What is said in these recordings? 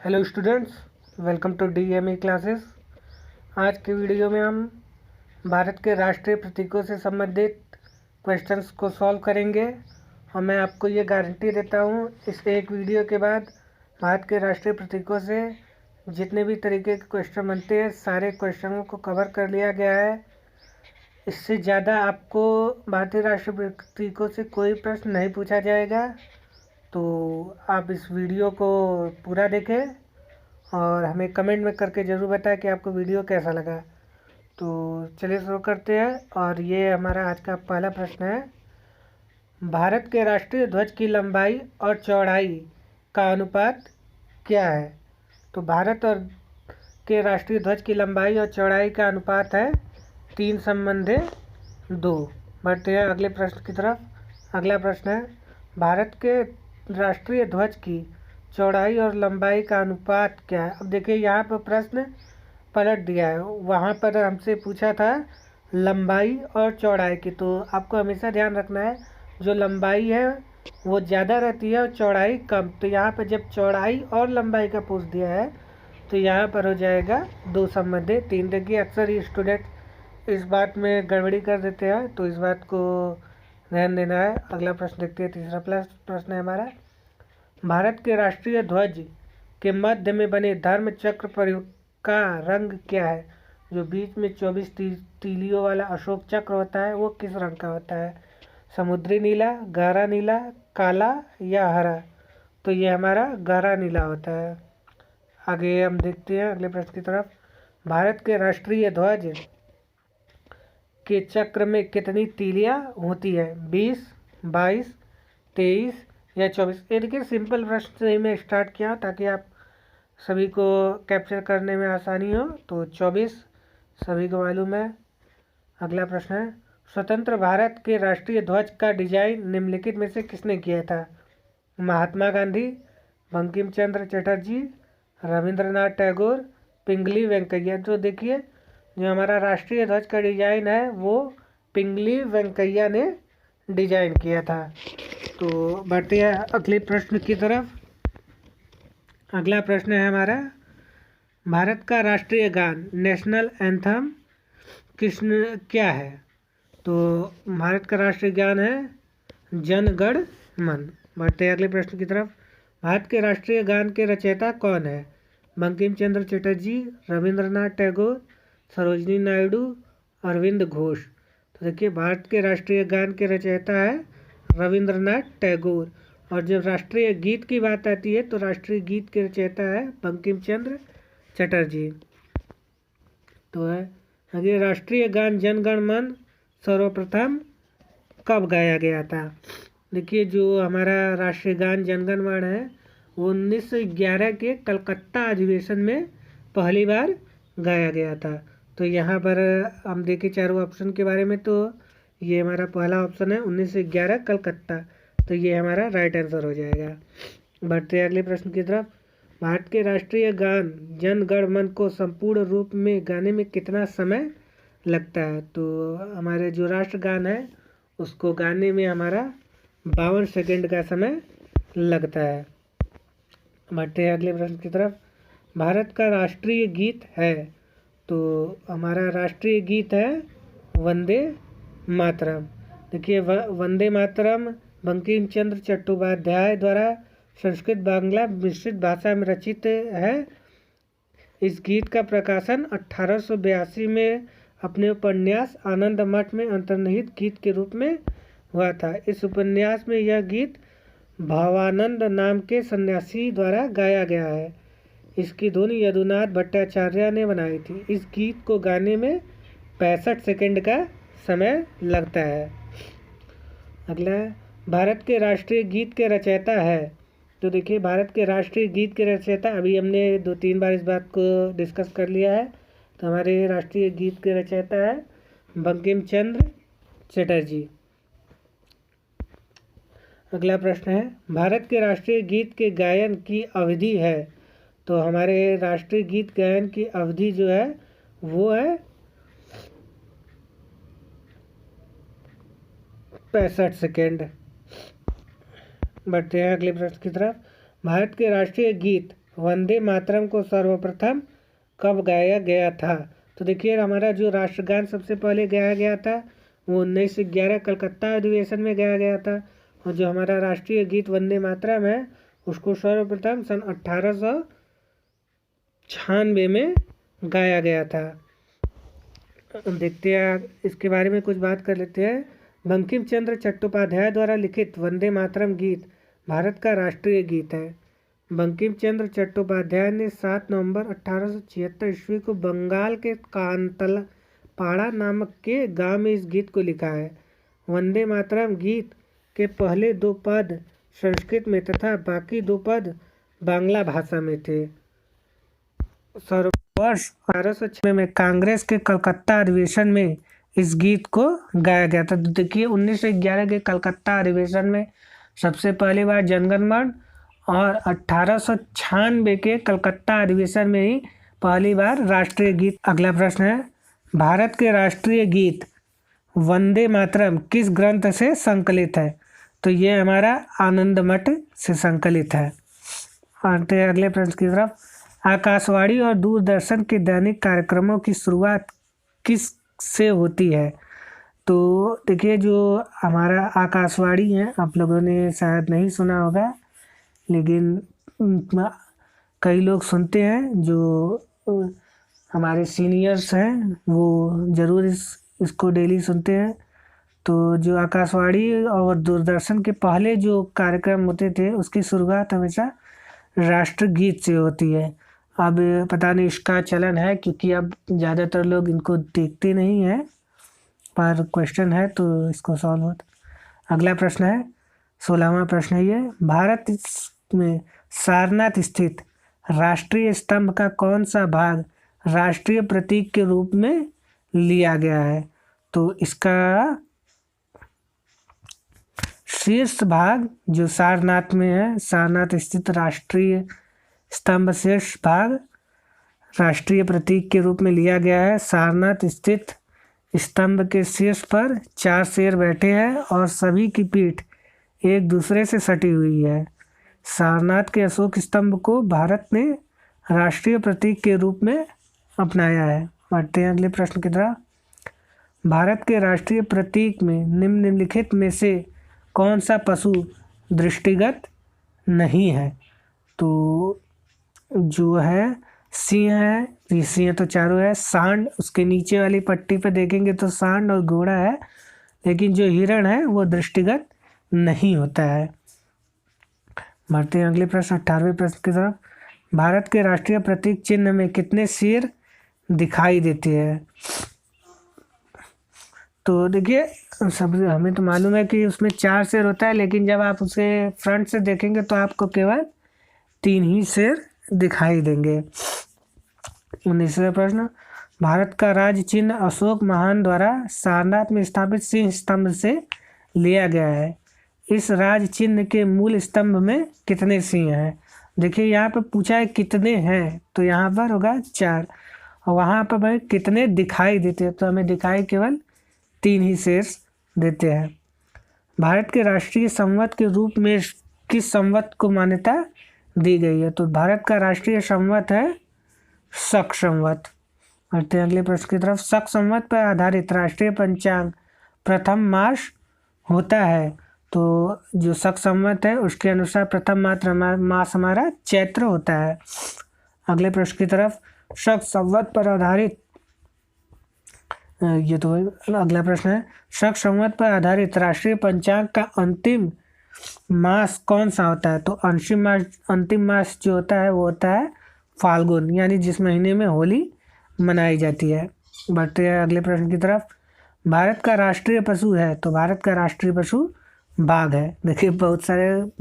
Hello students, welcome to DME classes. आज के video में हम भारत के राष्ट्रीय प्रतीकों से संबंधित क्वेश्चंस को सॉल्व करेंगे और मैं आपको ये गारंटी देता हूँ इस एक वीडियो के बाद भारत के राष्ट्रीय प्रतीकों से जितने भी तरीके के क्वेश्चन बनते हैं सारे क्वेश्चनों को कवर कर लिया गया है। इससे ज़्यादा आपको भारतीय राष्ट्रीय प्रतीकों से कोई प्रश्न नहीं पूछा जाएगा, तो आप इस वीडियो को पूरा देखें और हमें कमेंट में करके ज़रूर बताएं कि आपको वीडियो कैसा लगा। तो चलिए शुरू करते हैं और ये हमारा आज का पहला प्रश्न है। भारत के राष्ट्रीय ध्वज की लंबाई और चौड़ाई का अनुपात क्या है? तो भारत और के राष्ट्रीय ध्वज की लंबाई और चौड़ाई का अनुपात है 3:2। बढ़ते हैं अगले प्रश्न की तरफ। अगला प्रश्न है, भारत के राष्ट्रीय ध्वज की चौड़ाई और लंबाई का अनुपात क्या है? अब देखिए यहाँ पर प्रश्न पलट दिया है, वहाँ पर हमसे पूछा था लंबाई और चौड़ाई की। तो आपको हमेशा ध्यान रखना है जो लंबाई है वो ज़्यादा रहती है और चौड़ाई कम। तो यहाँ पर जब चौड़ाई और लंबाई का पूछ दिया है तो यहाँ पर हो जाएगा 2:3। देखिए अक्सर ही स्टूडेंट इस बात में गड़बड़ी कर देते हैं, तो इस बात को ध्यान देना है। अगला प्रश्न देखते हैं। तीसरा प्रश्न है हमारा, भारत के राष्ट्रीय ध्वज के मध्य में बने धर्म चक्र प्रयुक्त का रंग क्या है? जो बीच में 24 तीलियों वाला अशोक चक्र होता है वो किस रंग का होता है? समुद्री नीला, गहरा नीला, काला या हरा? तो ये हमारा गहरा नीला होता है। आगे हम देखते हैं अगले प्रश्न की तरफ। भारत के राष्ट्रीय ध्वज के चक्र में कितनी तीलियां होती है? 20, 22, 23 या 24? ये देखिए सिंपल प्रश्न से ही मैं स्टार्ट किया ताकि आप सभी को कैप्चर करने में आसानी हो। तो 24 सभी को मालूम है। अगला प्रश्न है, स्वतंत्र भारत के राष्ट्रीय ध्वज का डिजाइन निम्नलिखित में से किसने किया था? महात्मा गांधी, बंकिम चंद्र चटर्जी, रविंद्रनाथ टैगोर, पिंगली वेंकैया। तो देखिए जो हमारा राष्ट्रीय ध्वज का डिजाइन है वो पिंगली वेंकैया ने डिजाइन किया था। तो बढ़ते हैं अगले प्रश्न की तरफ। अगला प्रश्न है हमारा, भारत का राष्ट्रीय गान नेशनल एंथम क्या है? तो भारत का राष्ट्रीय गान है जन गण मन। बढ़ते हैं अगले प्रश्न की तरफ। भारत के राष्ट्रीय गान के रचयिता कौन है? बंकिम चंद्र चटर्जी, रविंद्रनाथ टैगोर, सरोजिनी नायडू, अरविंद घोष। तो देखिए भारत के राष्ट्रीय गान के रचयिता है रविंद्रनाथ टैगोर। और जब राष्ट्रीय गीत की बात आती है तो राष्ट्रीय गीत के रचयिता है बंकिम चंद्र चटर्जी। तो है आगे, राष्ट्रीय गान जन गण मन सर्वप्रथम कब गाया गया था? देखिए जो हमारा राष्ट्रीय गान जन गण मन है वो 1911 के कलकत्ता अधिवेशन में पहली बार गाया गया था। तो यहाँ पर हम देखें चारों ऑप्शन के बारे में, तो ये हमारा पहला ऑप्शन है 1911 कलकत्ता। तो ये हमारा राइट आंसर हो जाएगा। बढ़ते हैं अगले प्रश्न की तरफ। भारत के राष्ट्रीय गान जन गण मन को संपूर्ण रूप में गाने में कितना समय लगता है? तो हमारे जो राष्ट्रगान है उसको गाने में हमारा 52 सेकेंड का समय लगता है। बढ़ते हैं अगले प्रश्न की तरफ। भारत का राष्ट्रीय गीत है, तो हमारा राष्ट्रीय गीत है वंदे मातरम। देखिए वंदे मातरम बंकिम चंद्र चट्टोपाध्याय द्वारा संस्कृत बांग्ला मिश्रित भाषा में रचित है। इस गीत का प्रकाशन 1882 में अपने उपन्यास आनंद मठ में अंतर्निहित गीत के रूप में हुआ था। इस उपन्यास में यह गीत भावानंद नाम के सन्यासी द्वारा गाया गया है। इसकी धुन यदुनाथ भट्टाचार्य ने बनाई थी। इस गीत को गाने में 65 सेकंड का समय लगता है। अगला, भारत के राष्ट्रीय गीत के रचयिता है। तो देखिए भारत के राष्ट्रीय गीत के रचयिता, अभी हमने 2-3 बार इस बात को डिस्कस कर लिया है। तो हमारे राष्ट्रीय गीत के रचयिता है बंकिम चंद्र चटर्जी। अगला प्रश्न है, भारत के राष्ट्रीय गीत के गायन की अवधि है। तो हमारे राष्ट्रीय गीत गायन की अवधि जो है वो है 65 सेकेंड। बढ़ते हैं अगले प्रश्न की तरफ। भारत के राष्ट्रीय गीत वंदे मातरम को सर्वप्रथम कब गाया गया था? तो देखिए हमारा जो राष्ट्रगान सबसे पहले गाया गया था वो 1911 कलकत्ता अधिवेशन में गाया गया था, और जो हमारा राष्ट्रीय गीत वंदे मातरम है उसको सर्वप्रथम सन 1896 में गाया गया था। देखते हैं इसके बारे में कुछ बात कर लेते हैं। बंकिम चंद्र चट्टोपाध्याय द्वारा लिखित वंदे मातरम गीत भारत का राष्ट्रीय गीत है। बंकिम चंद्र चट्टोपाध्याय ने 7 नवंबर 1876 ईस्वी को बंगाल के कांतलपाड़ा नामक के गांव में इस गीत को लिखा है। वंदे मातरम गीत के पहले 2 पद संस्कृत में तथा बाकी 2 पद बांग्ला भाषा में थे। वर्ष 1806 में कांग्रेस के कलकत्ता अधिवेशन में इस गीत को गाया गया था। तो देखिए 1911 के कलकत्ता अधिवेशन में सबसे पहली बार जनगण मन, और 1896 के कलकत्ता अधिवेशन में ही पहली बार राष्ट्रीय गीत। अगला प्रश्न है, भारत के राष्ट्रीय गीत वंदे मातरम किस ग्रंथ से संकलित है? तो ये हमारा आनंद मठ से संकलित है। आते हैं अगले प्रश्न की तरफ। आकाशवाणी और दूरदर्शन के दैनिक कार्यक्रमों की शुरुआत किस से होती है? तो देखिए जो हमारा आकाशवाणी है आप लोगों ने शायद नहीं सुना होगा, लेकिन कई लोग सुनते हैं, जो हमारे सीनियर्स हैं वो ज़रूर इसको डेली सुनते हैं। तो जो आकाशवाणी और दूरदर्शन के पहले जो कार्यक्रम होते थे उसकी शुरुआत हमेशा राष्ट्रगीत से होती है। अब पता नहीं इसका चलन है, क्योंकि अब ज़्यादातर लोग इनको देखते नहीं हैं, पर क्वेश्चन है तो इसको सॉल्व होता। अगला प्रश्न है 16वां प्रश्न है ये, भारत में सारनाथ स्थित राष्ट्रीय स्तंभ का कौन सा भाग राष्ट्रीय प्रतीक के रूप में लिया गया है? तो इसका शीर्ष भाग जो सारनाथ में है, सारनाथ स्थित राष्ट्रीय स्तंभ शीर्ष भाग राष्ट्रीय प्रतीक के रूप में लिया गया है। सारनाथ स्थित स्तंभ के शीर्ष पर 4 शेर बैठे हैं और सभी की पीठ एक दूसरे से सटी हुई है। सारनाथ के अशोक स्तंभ को भारत ने राष्ट्रीय प्रतीक के रूप में अपनाया है। बढ़ते हैं अगले प्रश्न की तरफ। भारत के राष्ट्रीय प्रतीक में निम्नलिखित में से कौन सा पशु दृष्टिगत नहीं है? तो जो है सिंह है, ये सिंह तो चारों है। सांड उसके नीचे वाली पट्टी पे देखेंगे तो सांड और घोड़ा है, लेकिन जो हिरण है वो दृष्टिगत नहीं होता है। बढ़ते हैं अगले प्रश्न 18वें प्रश्न की तरफ। भारत के राष्ट्रीय प्रतीक चिन्ह में कितने शेर दिखाई देते हैं? तो देखिए सब हमें तो मालूम है कि उसमें 4 शेर होता है, लेकिन जब आप उसे फ्रंट से देखेंगे तो आपको केवल 3 ही शेर दिखाई देंगे। 19वां प्रश्न, भारत का राज्य चिन्ह अशोक महान द्वारा सारनाथ में स्थापित सिंह स्तंभ से लिया गया है। इस राज्य चिन्ह के मूल स्तंभ में कितने सिंह हैं? देखिए यहाँ पर पूछा है कितने हैं, तो यहाँ पर होगा 4, और वहाँ पर भाई कितने दिखाई देते हैं, तो हमें दिखाई केवल 3 ही शेर देते हैं। भारत के राष्ट्रीय संवत के रूप में किस संवत को मान्यता दी गई है? तो भारत का राष्ट्रीय संवत है शक संवत। बढ़ते हैं अगले प्रश्न की तरफ। शक संवत पर आधारित राष्ट्रीय पंचांग प्रथम मास होता है। तो जो शक संवत है उसके अनुसार प्रथम मास हमारा चैत्र होता है। अगले प्रश्न की तरफ। शक संवत पर आधारित ये तो अगला प्रश्न है, शक संवत पर आधारित राष्ट्रीय पंचांग का अंतिम मास कौन सा होता है? तो अंतिम मास जो होता है वो होता है फाल्गुन, यानी जिस महीने में होली मनाई जाती है। बढ़ते हैं अगले प्रश्न की तरफ। भारत का राष्ट्रीय पशु है, तो भारत का राष्ट्रीय पशु बाघ है। देखिए बहुत सारे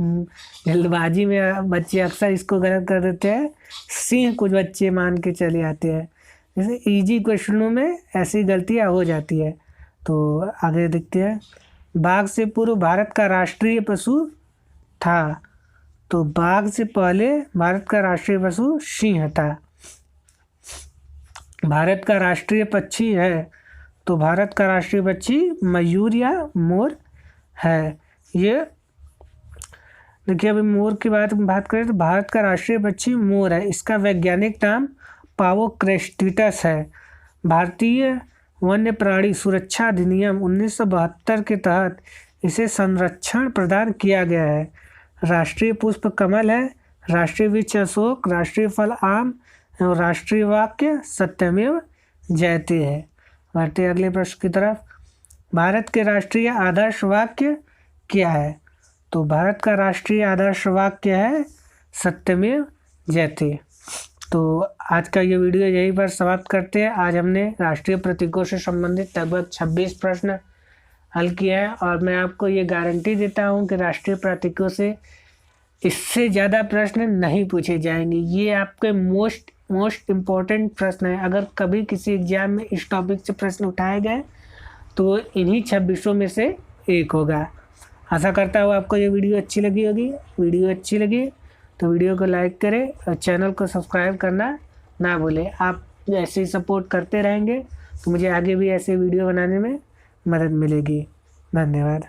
जल्दबाजी में बच्चे अक्सर इसको गलत कर देते हैं, सिंह कुछ बच्चे मान के चले आते हैं। जैसे इजी क्वेश्चनों में ऐसी गलतियाँ हो जाती है। तो आगे देखते हैं। बाघ से पूर्व भारत का राष्ट्रीय पशु था, तो बाघ से पहले भारत का राष्ट्रीय पशु सिंह था। भारत का राष्ट्रीय पक्षी है, तो भारत का राष्ट्रीय पक्षी मयूर या मोर है। ये देखिए अभी मोर की बात करें तो भारत का राष्ट्रीय पक्षी मोर है। इसका वैज्ञानिक नाम पावो क्रेस्टिटस है। भारतीय वन्य प्राणी सुरक्षा अधिनियम 1972 के तहत इसे संरक्षण प्रदान किया गया है। राष्ट्रीय पुष्प कमल है, राष्ट्रीय वृक्ष अशोक, राष्ट्रीय फल आम और राष्ट्रीय वाक्य सत्यमेव जयते है। बढ़ते अगले प्रश्न की तरफ। भारत के राष्ट्रीय आदर्श वाक्य क्या है? तो भारत का राष्ट्रीय आदर्श वाक्य है सत्यमेव जयते। तो आज का ये वीडियो यहीं पर समाप्त करते हैं। आज हमने राष्ट्रीय प्रतीकों से संबंधित लगभग 26 प्रश्न हल किया है और मैं आपको ये गारंटी देता हूँ कि राष्ट्रीय प्रतीकों से इससे ज़्यादा प्रश्न नहीं पूछे जाएंगे। ये आपके मोस्ट इम्पोर्टेंट प्रश्न है। अगर कभी किसी एग्जाम में इस टॉपिक से प्रश्न उठाए गए तो इन्हीं 26 में से एक होगा। आशा करता हूँ आपको ये वीडियो अच्छी लगी होगी। वीडियो अच्छी लगी तो वीडियो को लाइक करें और चैनल को सब्सक्राइब करना ना भूलें। आप ऐसे ही सपोर्ट करते रहेंगे तो मुझे आगे भी ऐसे वीडियो बनाने में मदद मिलेगी। धन्यवाद।